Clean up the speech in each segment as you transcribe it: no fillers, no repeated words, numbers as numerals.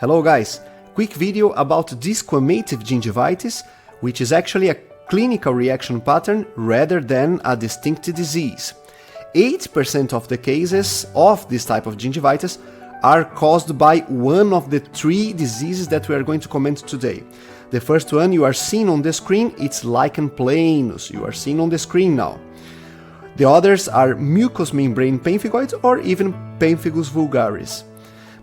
Hello guys, quick video about Desquamative Gingivitis, which is actually a clinical reaction pattern rather than a distinct disease. 8% of the cases of this type of gingivitis are caused by one of the three diseases that we are going to comment today. The first one you are seeing on the screen, it's Lichen Planus, you are seeing on the screen now. The others are mucous membrane pemphigoid or even Pemphigus vulgaris.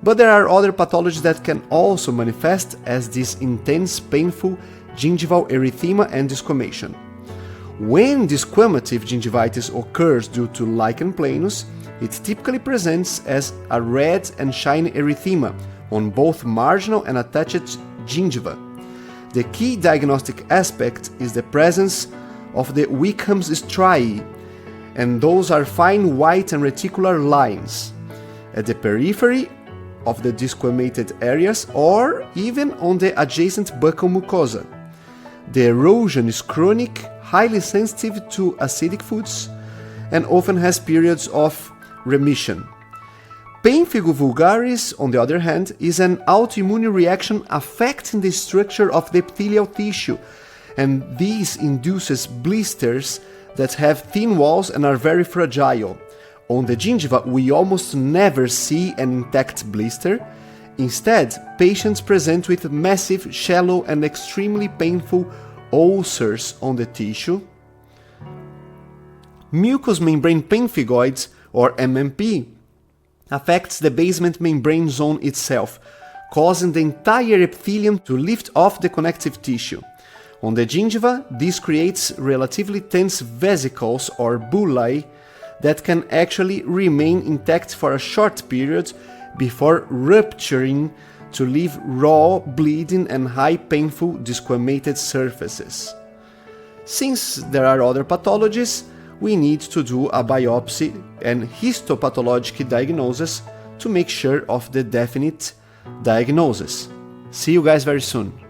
But there are other pathologies that can also manifest as this intense painful gingival erythema and desquamation. When desquamative gingivitis occurs due to Lichen planus, it typically presents as a red and shiny erythema on both marginal and attached gingiva. The key diagnostic aspect is the presence of the Wickham's striae, and those are fine white and reticular lines at the periphery of the desquamated areas or even on the adjacent buccal mucosa. The erosion is chronic, highly sensitive to acidic foods, and often has periods of remission. Pemphigus vulgaris, on the other hand, is an autoimmune reaction affecting the structure of the epithelial tissue, and this induces blisters that have thin walls and are very fragile. On the gingiva, we almost never see an intact blister. Instead, patients present with massive, shallow, and extremely painful ulcers on the tissue. Mucous membrane pemphigoid, or MMP, affects the basement membrane zone itself, causing the entire epithelium to lift off the connective tissue. On the gingiva, this creates relatively tense vesicles or bullae that can actually remain intact for a short period before rupturing to leave raw, bleeding and high painful desquamated surfaces. Since there are other pathologies, we need to do a biopsy and histopathologic diagnosis to make sure of the definite diagnosis. See you guys very soon.